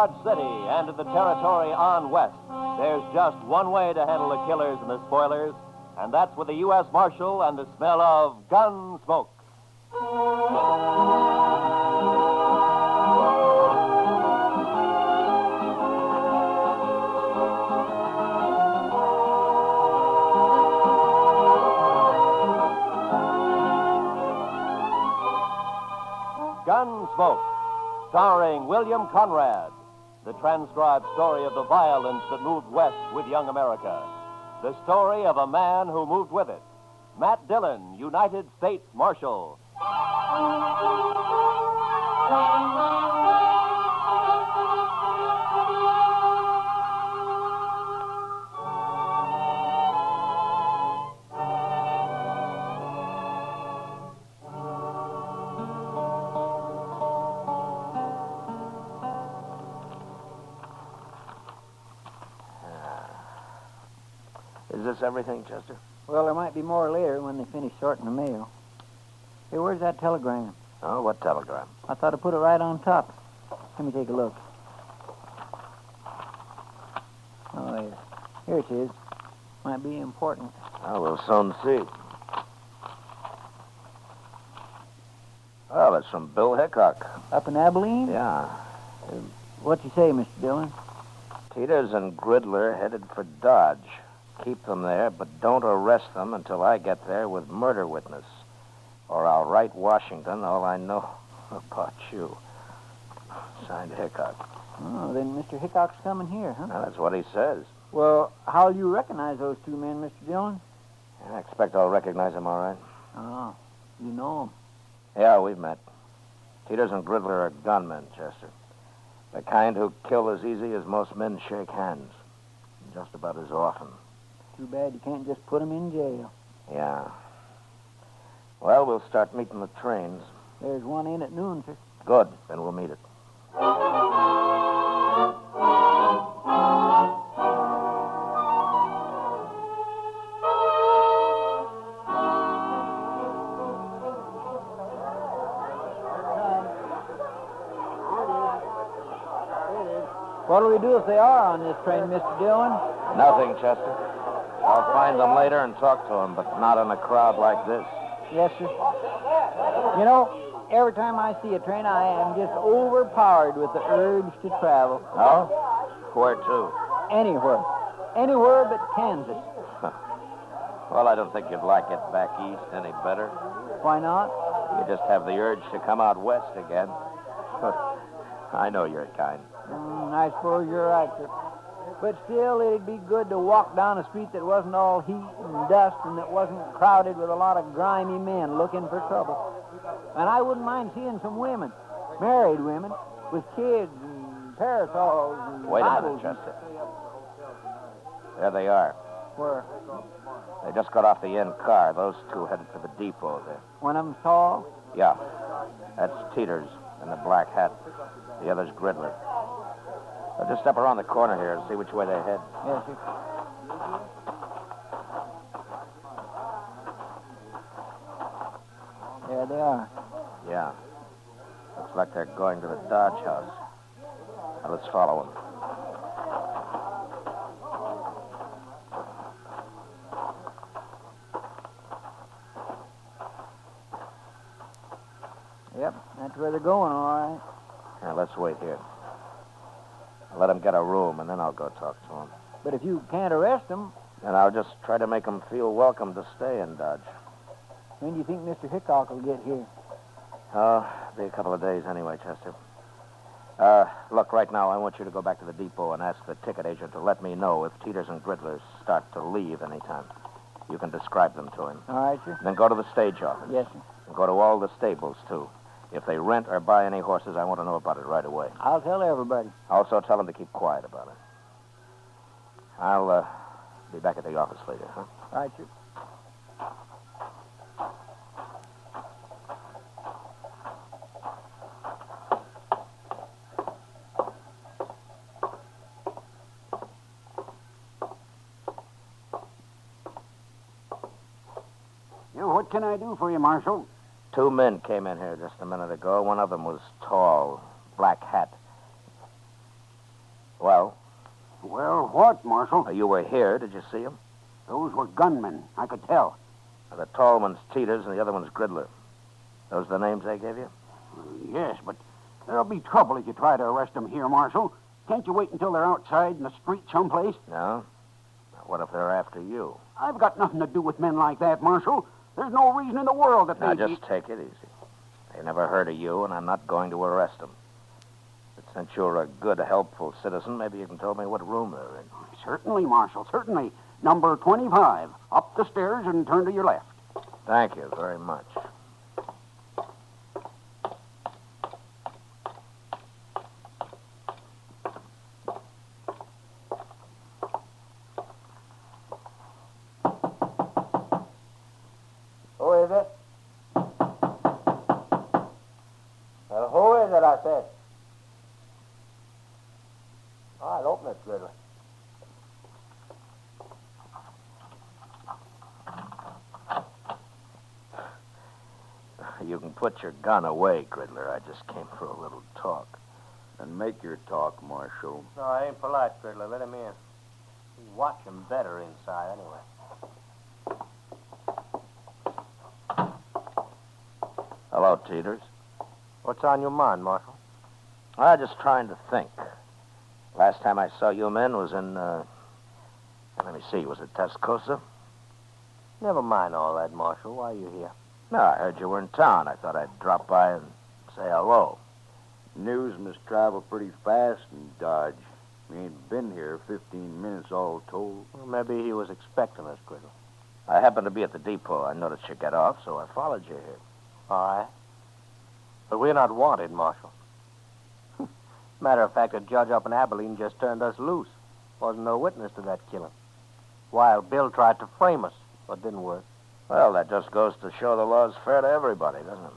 Dodge City and to the territory on west, there's just one way to handle the killers and the spoilers, and that's with the U.S. Marshal and the smell of Gunsmoke. Gunsmoke, starring William Conrad, the transcribed story of the violence that moved west with young America. The story of a man who moved with it. Matt Dillon, United States Marshal. Is this everything, Chester? Well, there might be more later when they finish sorting the mail. Hey, where's that telegram? Oh, what telegram? I thought I put it right on top. Let me take a look. Oh, yes. Here it is. Might be important. Oh, we'll soon see. Well, it's from Bill Hickock. Up in Abilene? Yeah. What'd you say, Mr. Dillon? Teeters and Gridler headed for Dodge. Keep them there, but don't arrest them until I get there with murder witness. Or I'll write Washington all I know about you. Signed Hickock. Oh, then Mr. Hickock's coming here, huh? Now, that's what he says. Well, how'll you recognize those two men, Mr. Dillon? I expect I'll recognize him all right. Oh, you know 'em. Yeah, we've met. Teeters and Gridler are gunmen, Chester. The kind who kill as easy as most men shake hands. Just about as often. Too bad you can't just put 'em in jail. Yeah. Well, we'll start meeting the trains. There's one in at noon, sir. Good. Then we'll meet it. What'll we do if they are on this train, Mr. Dillon? Nothing, Chester. I'll find them later and talk to them, but not in a crowd like this. Yes, sir. You know, every time I see a train, I am just overpowered with the urge to travel. Oh? Where to? Anywhere. Anywhere but Kansas. Well, I don't think you'd like it back east any better. Why not? You just have the urge to come out west again. I know your kind. I suppose you're right, sir. But still, it'd be good to walk down a street that wasn't all heat and dust and that wasn't crowded with a lot of grimy men looking for trouble. And I wouldn't mind seeing some women, married women, with kids and parasols and Wait a Bibles minute, Chester. There they are. Where? They just got off the end car. Those two headed for the depot there. One of them's tall? Yeah. That's Teeters in the black hat. The other's Gridler. I'll just step around the corner here and see which way they head. Yes, sir. There they are. Yeah. Looks like they're going to the Dodge house. Now, let's follow them. Yep, that's where they're going, all right. Now, let's wait here. Let them get a room, and then I'll go talk to them. But if you can't arrest them, And I'll just try to make them feel welcome to stay in Dodge. when do you think Mr. Hickock will get here? Oh, be a couple of days anyway, Chester. Look, right now, I want you to go back to the depot and ask the ticket agent to let me know if Teeters and Gridler start to leave anytime. You can describe them to him. All right, sir. Then go to the stage office. Yes, sir. And go to all the stables, too. If they rent or buy any horses, I want to know about it right away. I'll tell everybody. Also, tell them to keep quiet about it. I'll be back at the office later, huh? All right, sir. What can I do for you, Marshal? Two men came in here just a minute ago. One of them was tall, black hat. what, Marshal? You were here. Did you see them? Those were gunmen. I could tell. The tall one's Teeters and the other one's Gridler. Those the names they gave you? Yes, but there'll be trouble if you try to arrest them here, Marshal. Can't you wait until they're outside in the street someplace? No. What if they're after you? I've got nothing to do with men like that, Marshal. There's no reason in the world that Now, they... just take it easy. They never heard of you, and I'm not going to arrest them. But since you're a good, helpful citizen, maybe you can tell me what room they're in. Certainly, Marshal, certainly. Number 25. Up the stairs and turn to your left. Thank you very much. Who is it? Who is it, I said? All right, open it, Gridley. You can put your gun away, Gridler. I just came for a little talk. And make your talk, Marshal. No, I ain't polite, Gridler. Let him in. You watch him better inside, anyway. Hello, Teeters. What's on your mind, Marshal? I'm just trying to think. Last time I saw you men was in, let me see, was it Tascosa? Never mind all that, Marshal. Why are you here? No, I heard you were in town. I thought I'd drop by and say hello. News must travel pretty fast in Dodge. We ain't been here 15 minutes all told. Well, maybe he was expecting us, Gridler. I happened to be at the depot. I noticed you get off, so I followed you here. All right. But we're not wanted, Marshal. Matter of fact, a judge up in Abilene just turned us loose. Wasn't no witness to that killing. Wild Bill tried to frame us, but didn't work. Well, that just goes to show the law's fair to everybody, doesn't it?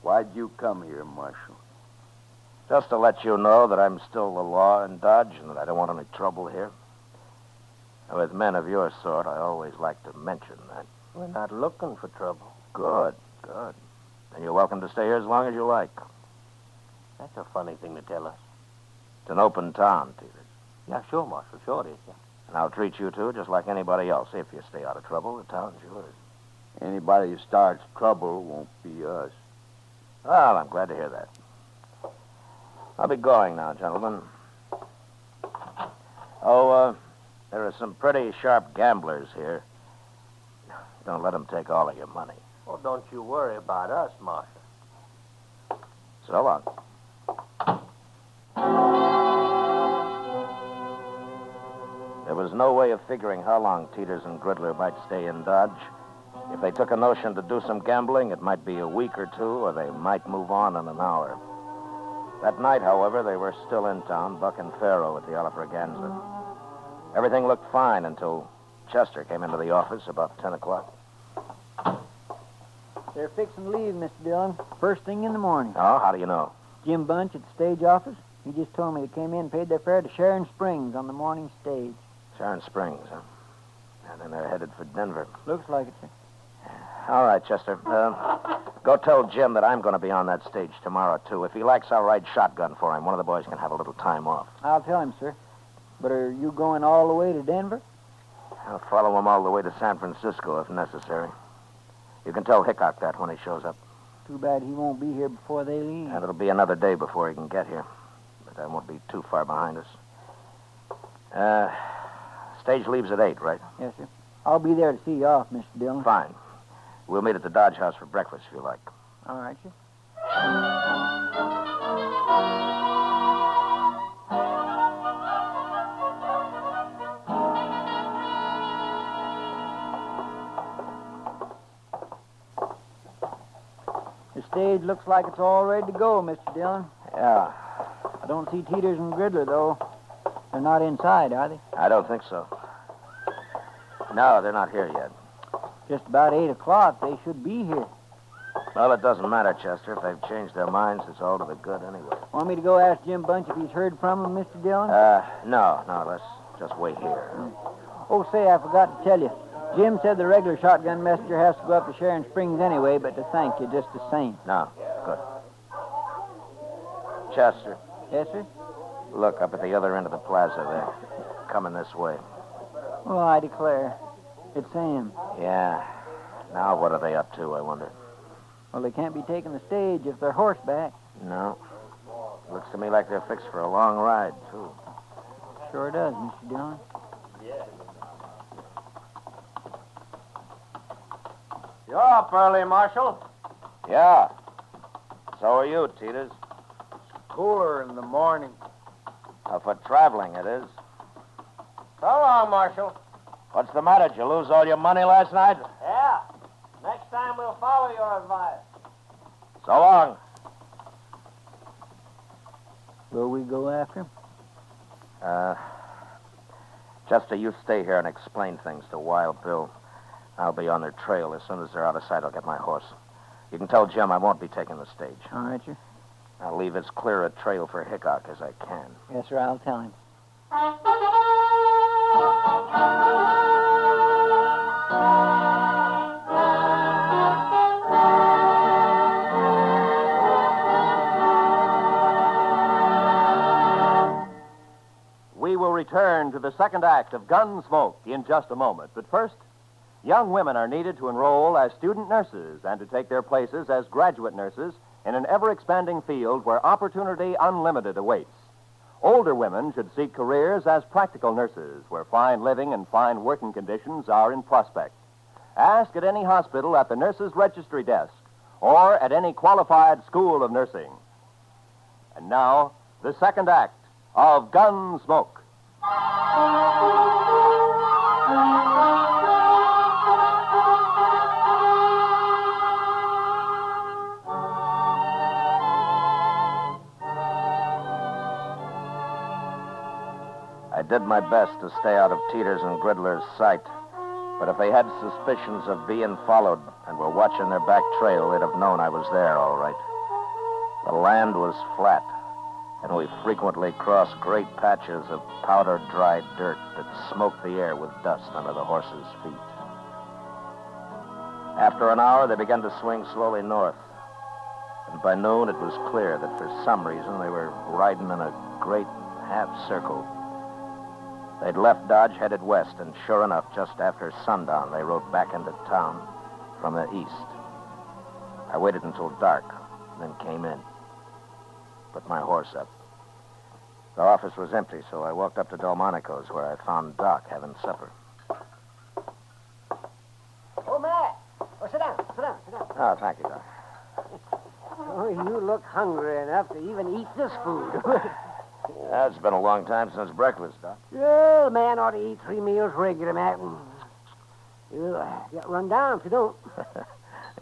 Why'd you come here, Marshal? Just to let you know that I'm still the law in Dodge and that I don't want any trouble here. With men of your sort, I always like to mention that. We're not looking for trouble. Good, good. And you're welcome to stay here as long as you like. That's a funny thing to tell us. It's an open town, Teeters. Yeah, sure, Marshal. Sure it is, yeah. And I'll treat you two just like anybody else. If you stay out of trouble, the town's yours. Anybody who starts trouble won't be us. Well, I'm glad to hear that. I'll be going now, gentlemen. Oh, there are some pretty sharp gamblers here. Don't let them take all of your money. Oh, don't you worry about us, Marshal. So long. There was no way of figuring how long Teeters and Gridler might stay in Dodge. If they took a notion to do some gambling, it might be a week or two, or they might move on in an hour. That night, however, they were still in town, bucking faro at the Alafraganza. Everything looked fine until Chester came into the office about 10 o'clock. They're fixing to leave, Mr. Dillon. First thing in the morning. Oh, how do you know? Jim Bunch at the stage office. He just told me they came in and paid their fare to Sharon Springs on the morning stage. Sharon Springs, huh? And then they're headed for Denver. Looks like it, sir. All right, Chester. Go tell Jim that I'm going to be on that stage tomorrow, too. If he likes, I'll ride shotgun for him. One of the boys can have a little time off. I'll tell him, sir. But are you going all the way to Denver? I'll follow him all the way to San Francisco if necessary. You can tell Hickock that when he shows up. Too bad he won't be here before they leave. And it'll be another day before he can get here. But that won't be too far behind us. Stage leaves at 8, right? Yes, sir. I'll be there to see you off, Mr. Dillon. Fine. We'll meet at the Dodge House for breakfast if you like. All right, sir. The stage looks like it's all ready to go, Mr. Dillon. Yeah, I don't see Teeters and Gridler, though. They're not inside, are they? I don't think so. No, they're not here yet. Just about 8 o'clock. They should be here. Well, it doesn't matter, Chester. If they've changed their minds, it's all to the good anyway. Want me to go ask Jim Bunch if he's heard from him, Mr. Dillon? No, let's just wait here. Oh, say, I forgot to tell you. Jim said the regular shotgun messenger has to go up to Sharon Springs anyway, but to thank you just the same. No, good. Chester, Yes, sir? look up at the other end of the plaza there. coming this way. Well, I declare. It's Sam. Yeah. Now what are they up to, I wonder? Well, they can't be taking the stage if they're horseback. No. Looks to me like they're fixed for a long ride, too. Sure does, Mr. Dillon. You're up early, Marshal. Yeah. So are you, Teeters. Cooler in the morning. For traveling, it is. So long, Marshal. What's the matter? Did you lose all your money last night? Yeah. Next time we'll follow your advice. So long. Will we go after him? Chester, you stay here and explain things to Wild Bill. I'll be on their trail. As soon as they're out of sight, I'll get my horse. You can tell Jim I won't be taking the stage. All right, sir. I'll leave as clear a trail for Hickock as I can. Yes, sir, I'll tell him. We will return to the second act of Gunsmoke in just a moment. But first, young women are needed to enroll as student nurses and to take their places as graduate nurses in an ever-expanding field where opportunity unlimited awaits. Older women should seek careers as practical nurses where fine living and fine working conditions are in prospect. Ask at any hospital at the nurses' registry desk or at any qualified school of nursing. And now, the second act of Gunsmoke. I did my best to stay out of Teeters and Gridler's sight. But if they had suspicions of being followed and were watching their back trail, they'd have known I was there, all right. The land was flat, and we frequently crossed great patches of powder-dried dirt that smoked the air with dust under the horses' feet. After an hour, they began to swing slowly north. And by noon, it was clear that for some reason they were riding in a great half-circle. They'd left Dodge, headed west, and sure enough, just after sundown, they rode back into town from the east. I waited until dark, then came in. Put my horse up. The office was empty, so I walked up to Delmonico's, where I found Doc having supper. Oh, Matt. Oh, sit down. Oh, thank you, Doc. Oh, you look hungry enough to even eat this food. Yeah, it's been a long time since breakfast, Doc. Yeah, the man ought to eat 3 meals regular, Matt. You'll get run down if you don't.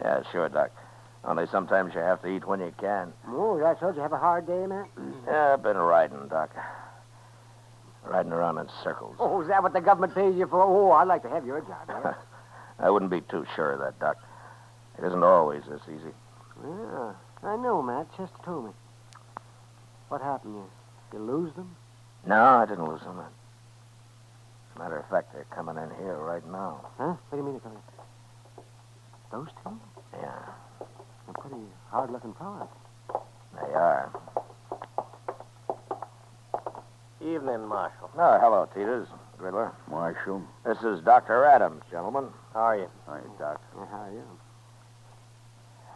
Yeah, sure, Doc. Only sometimes you have to eat when you can. Oh, that's all. You have a hard day, Matt? Yeah, I've been riding, Doc. Riding around in circles. Oh, is that what the government pays you for? Oh, I'd like to have your job, man. I wouldn't be too sure of that, Doc. It isn't always this easy. Yeah, I know, Matt. Chester told me. What happened? You lose them? No, I didn't lose them. As a matter of fact, they're coming in here right now. Huh? What do you mean they're coming in? Those two? Yeah, They're pretty hard-looking fellas. they are. Evening, Marshal. Oh, hello, Teeters. Gridler. Marshal. This is Dr. Adams, gentlemen. How are you? Hi, Doc. Yeah, how are you?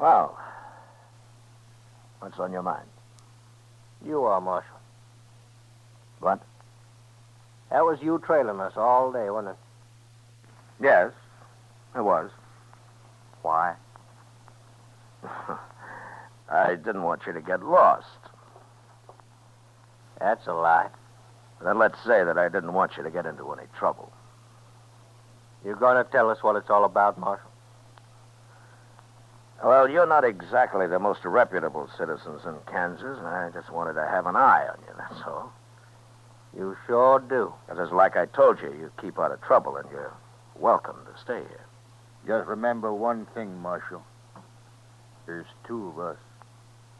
Well, what's on your mind? You are, Marshal. What? That was you trailing us all day, wasn't it? Yes, it was. Why? I didn't want you to get lost. That's a lie. Then let's say that I didn't want you to get into any trouble. You're going to tell us what it's all about, Marshal? Well, you're not exactly the most reputable citizens in Kansas, and I just wanted to have an eye on you, that's all. You sure do. Because, like I told you, you keep out of trouble, and you're welcome to stay here. Just remember one thing, Marshal. There's 2 of us.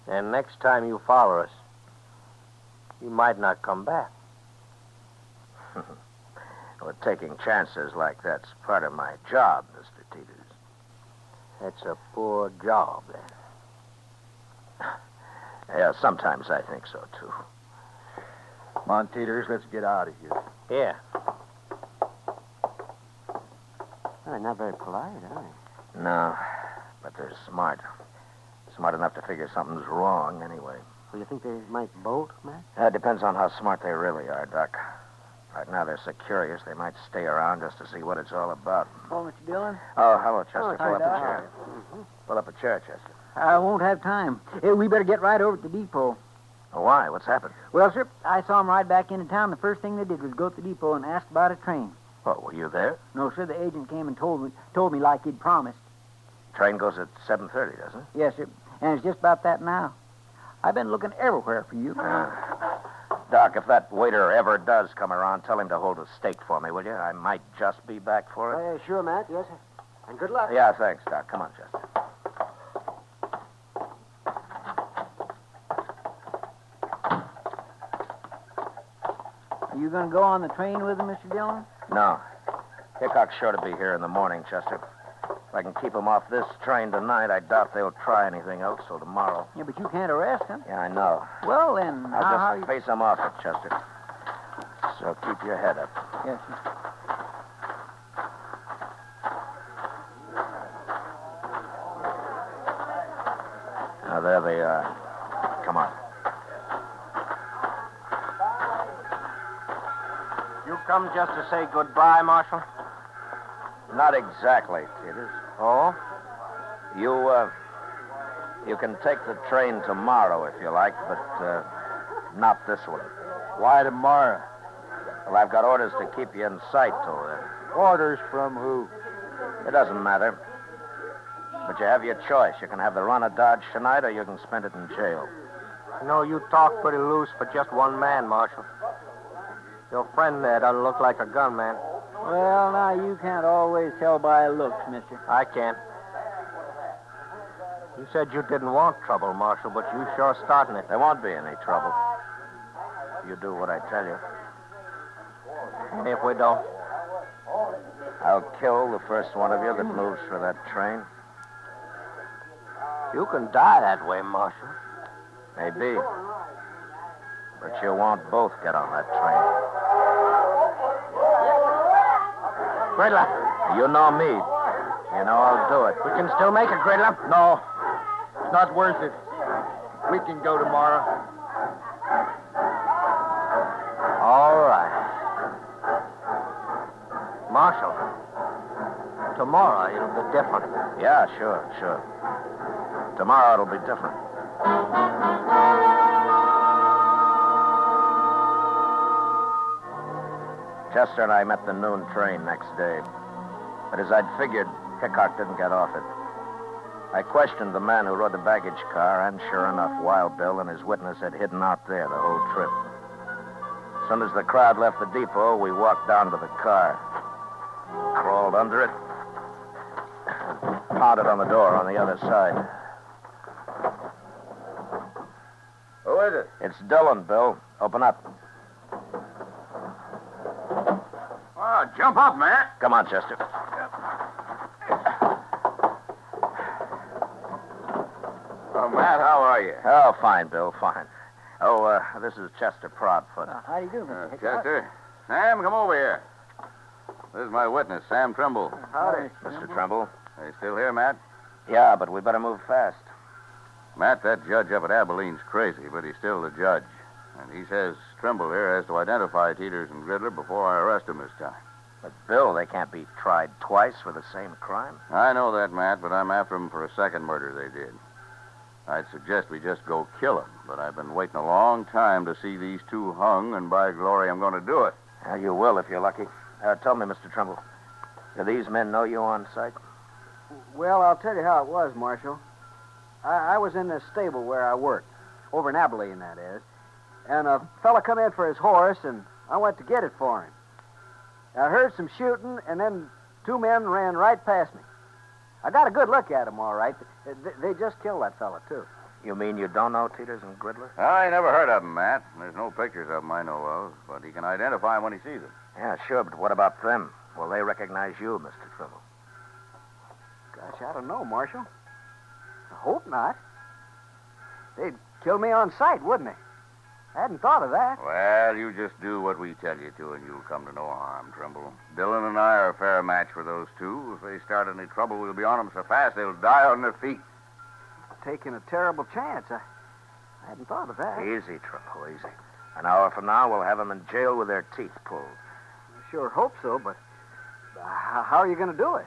And next time you follow us, you might not come back. Well, taking chances like that's part of my job, Mr. Teeters. That's a poor job, then. Yeah, sometimes I think so, too. Come on, Teeters, let's get out of here. Yeah. They're not very polite, are they? No, but they're smart. Smart enough to figure something's wrong anyway. So you think they might bolt, Matt? It depends on how smart they really are, Doc. Right now they're so curious they might stay around just to see what it's all about. Oh, Mr. Dillon? Oh, hello, Chester. Oh, Pull hi, up a Doc. chair. Pull up a chair, Chester. I won't have time. We better get right over to the depot. Why? What's happened? Well, sir, I saw 'em ride back into town. The first thing they did was go to the depot and ask about a train. Oh, were you there? No, sir, the agent came and told me like he'd promised. Train goes at 7:30, doesn't it? Yes, sir, and it's just about that now. I've been looking everywhere for you. Doc, if that waiter ever does come around, tell him to hold a steak for me, will you? I might just be back for it. Sure, Matt. Yes, sir. And good luck. Yeah, thanks, Doc. Come on, Chester. Are you going to go on the train with him, Mr. Dillon? No. Hickock's sure to be here in the morning, Chester. If I can keep him off this train tonight, I doubt they'll try anything else till tomorrow. Yeah, but you can't arrest him. Yeah, I know. Well, then, I'll just face him off it, Chester. So keep your head up. Yes, sir. Now, there they are. Come on. You come just to say goodbye, Marshal? Not exactly, Teeters. Oh? You can take the train tomorrow if you like, but not this one. Why tomorrow? Well, I've got orders to keep you in sight till then. Orders from who? It doesn't matter. But you have your choice. You can have the run of Dodge tonight, or you can spend it in jail. You know, you talk pretty loose for just one man, Marshal. Your friend there doesn't look like a gunman. Well, now, you can't always tell by looks, mister. I can't. You said you didn't want trouble, Marshal, but you sure starting it. There won't be any trouble. You do what I tell you. And if we don't? I'll kill the first one of you that moves for that train. You can die that way, Marshal. Maybe. But you won't both get on that train. Gridler. You know me. You know I'll do it. We can still make it, Gridler. No. It's not worth it. We can go tomorrow. All right. Marshal, tomorrow it'll be different. Yeah, sure. Tomorrow it'll be different. Chester and I met the noon train next day. But as I'd figured, Hickock didn't get off it. I questioned the man who rode the baggage car, and sure enough, Wild Bill and his witness had hidden out there the whole trip. As soon as the crowd left the depot, we walked down to the car. Crawled under it, and pounded on the door on the other side. Who is it? It's Dillon, Bill. Open up. Oh, jump up, man. Come on, Chester. Oh, Matt, how are you? Oh, fine, Bill, fine. Oh, this is Chester Proudfoot. How do you do, Mr. Hickock? Chester. Sam, come over here. This is my witness, Sam Trimble. Howdy. Mr. Trumbull. Are you still here, Matt? Yeah, but we better move fast. Matt, that judge up at Abilene's crazy, but he's still the judge. And he says Trimble here has to identify Teeters and Gridler before I arrest him this time. But, Bill, they can't be tried twice for the same crime. I know that, Matt, but I'm after them for a second murder they did. I'd suggest we just go kill them, but I've been waiting a long time to see these two hung, and by glory, I'm going to do it. Well, you will if you're lucky. Tell me, Mr. Trumbull, do these men know you on sight? Well, I'll tell you how it was, Marshal. I was in the stable where I worked, over in Abilene, that is. And a fella come in for his horse, and I went to get it for him. I heard some shooting, and then two men ran right past me. I got a good look at them, all right. They just killed that fella, too. You mean you don't know Teeters and Gridler? I never heard of them, Matt. There's no pictures of them I know of, but he can identify them when he sees them. Yeah, sure, but what about them? Will they recognize you, Mr. Trumbull? Gosh, I don't know, Marshal. I hope not. They'd kill me on sight, wouldn't they? I hadn't thought of that. Well, you just do what we tell you to, and you'll come to no harm, Trimble. Dillon and I are a fair match for those two. If they start any trouble, we'll be on them so fast they'll die on their feet. Taking a terrible chance. I hadn't thought of that. Easy, Trimble, easy. An hour from now, we'll have them in jail with their teeth pulled. I sure hope so, but how are you going to do it?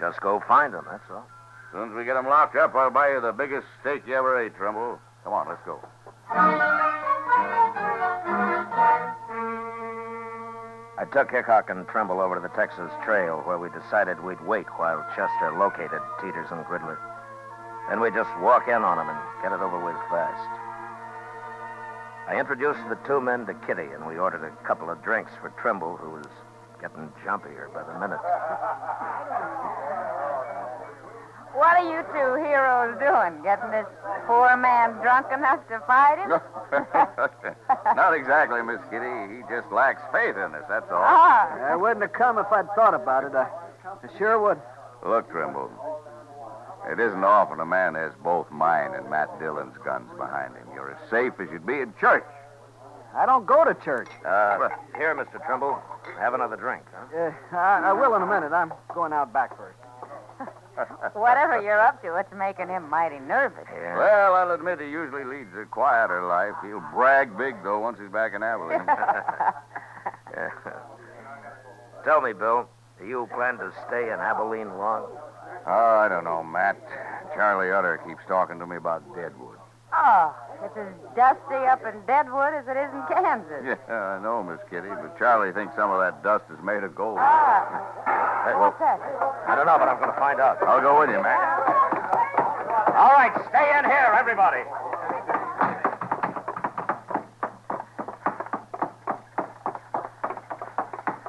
Just go find them, that's all. As soon as we get them locked up, I'll buy you the biggest steak you ever ate, Trimble. Come on, let's go. I took Hickock and Trimble over to the Texas Trail, where we decided we'd wait while Chester located Teeters and Gridler. Then we'd just walk in on them and get it over with fast. I introduced the two men to Kitty, and we ordered a couple of drinks for Trimble, who was getting jumpier by the minute. What are you two heroes doing? Getting this poor man drunk enough to fight him? Not exactly, Miss Kitty. He just lacks faith in us, that's all. I wouldn't have come if I'd thought about it. I sure would. Look, Trimble, it isn't often a man has both mine and Matt Dillon's guns behind him. You're as safe as you'd be in church. I don't go to church. Here, Mr. Trimble. Have another drink, huh? I will in a minute. I'm going out back first. Whatever you're up to, it's making him mighty nervous. Yeah. Well, I'll admit he usually leads a quieter life. He'll brag big, though, once he's back in Abilene. Yeah. Tell me, Bill, do you plan to stay in Abilene long? Oh, I don't know, Matt. Charlie Utter keeps talking to me about Deadwood. Oh, it's as dusty up in Deadwood as it is in Kansas. Yeah, I know, Miss Kitty, but Charlie thinks some of that dust is made of gold. What's that? I don't know, but I'm going to find out. I'll go with you, Matt. All right, stay in here, everybody.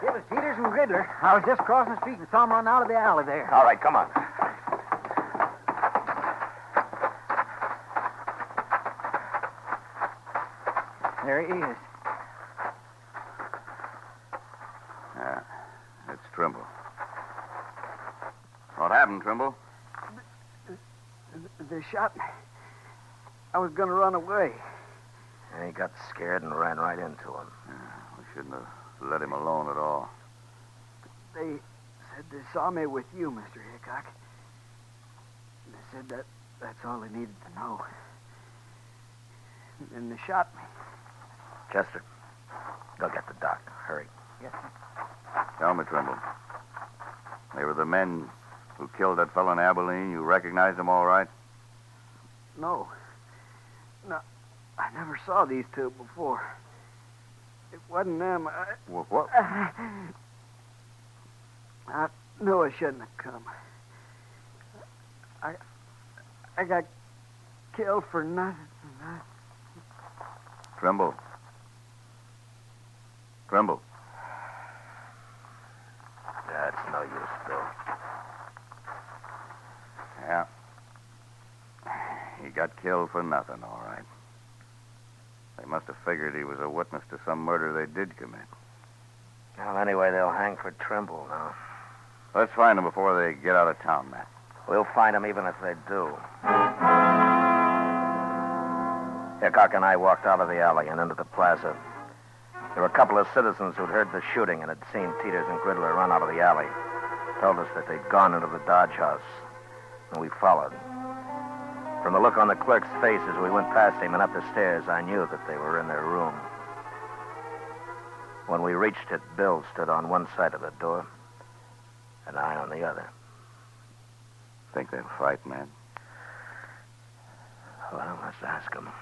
It was Peters and Gridler. I was just crossing the street and saw them run out of the alley there. All right, come on. There he is. Yeah, it's Trimble. What happened, Trimble? They shot me. I was going to run away. And he got scared and ran right into him. We shouldn't have let him alone at all. They said they saw me with you, Mr. Hickock. They said that's all they needed to know. And they shot me. Chester, go get the doc. Hurry. Yes, sir. Tell me, Trimble. They were the men who killed that fellow in Abilene. You recognize them all right? No. No, I never saw these two before. It wasn't them. What? I knew I shouldn't have come. I got killed for nothing. Trimble. Trimble. That's no use, Bill. Yeah. He got killed for nothing, all right. They must have figured he was a witness to some murder they did commit. Well, anyway, they'll hang for Trimble now. Let's find them before they get out of town, Matt. We'll find them even if they do. Hickock and I walked out of the alley and into the plaza. There were a couple of citizens who'd heard the shooting and had seen Teeters and Gridler run out of the alley. Told us that they'd gone into the Dodge house, and we followed. From the look on the clerk's face as we went past him and up the stairs, I knew that they were in their room. When we reached it, Bill stood on one side of the door, and I on the other. Think they'll fight, man? Well, let's ask them.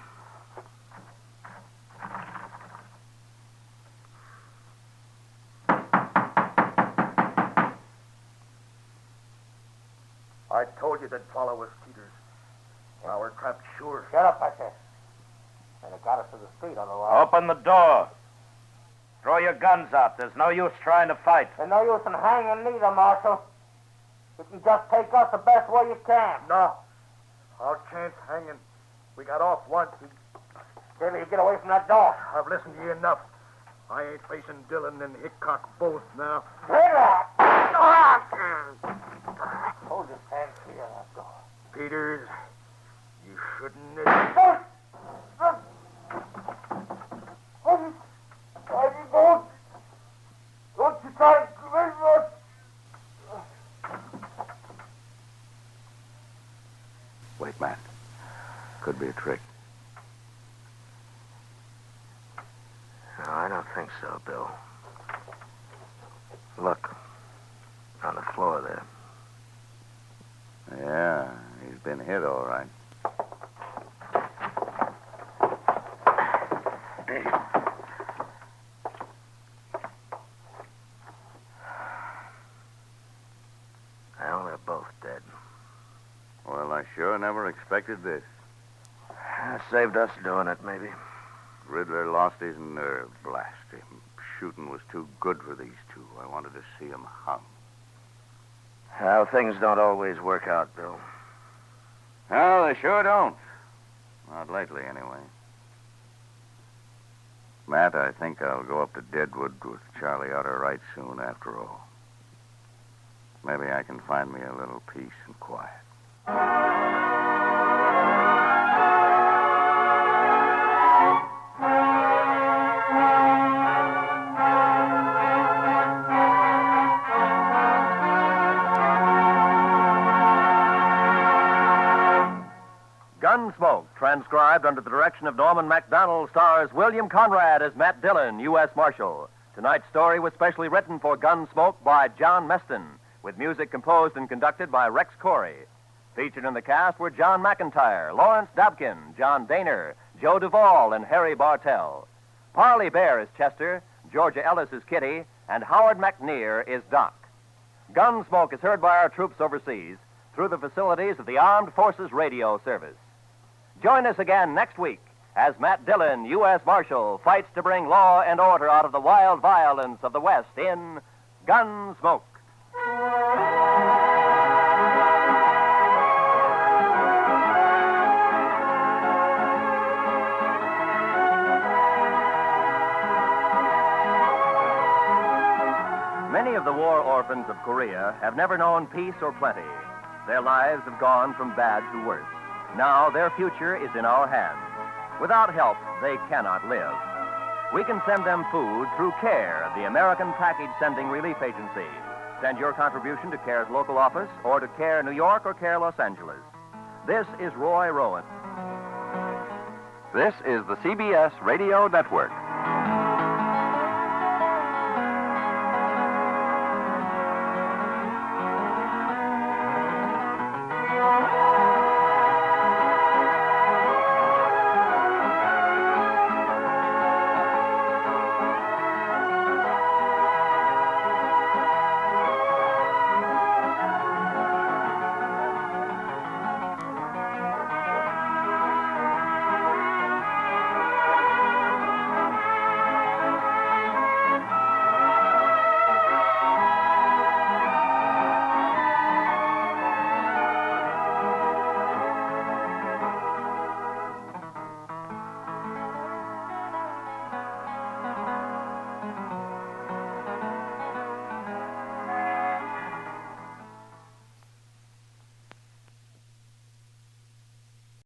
I told you they'd follow us, Peters. Now we're trapped sure. Shut up, I said. And it got us to the street otherwise. Open the door. Throw your guns out. There's no use trying to fight. There's no use in hanging neither, Marshal. You can just take us the best way you can. No. Our chance hanging. We got off once. Maybe you get away from that door. I've listened to you enough. I ain't facing Dillon and Hickock both now. Hold your hands clear of that door. Peters, you shouldn't have... could be a trick. No, I don't think so, Bill. Look, on the floor there. Yeah, he's been hit all right. Well, they're both dead. Well, I sure never expected this. Saved us doing it, maybe. Riddler lost his nerve, blast him. Shooting was too good for these two. I wanted to see him hung. How things don't always work out, Bill. No, they sure don't. Not lately, anyway. Matt, I think I'll go up to Deadwood with Charlie Utter right soon after all. Maybe I can find me a little peace and quiet. Gunsmoke, transcribed under the direction of Norman MacDonald, stars William Conrad as Matt Dillon, U.S. Marshal. Tonight's story was specially written for Gunsmoke by John Meston, with music composed and conducted by Rex Corey. Featured in the cast were John McIntyre, Lawrence Dobkin, John Daner, Joe Duvall, and Harry Bartell. Parley Bear is Chester, Georgia Ellis is Kitty, and Howard McNear is Doc. Gunsmoke is heard by our troops overseas through the facilities of the Armed Forces Radio Service. Join us again next week as Matt Dillon, U.S. Marshal, fights to bring law and order out of the wild violence of the West in Gunsmoke. Many of the war orphans of Korea have never known peace or plenty. Their lives have gone from bad to worse. Now their future is in our hands. Without help, they cannot live. We can send them food through CARE, the American Package Sending Relief Agency. Send your contribution to CARE's local office or to CARE New York or CARE Los Angeles. This is Roy Rowan. This is the CBS Radio Network.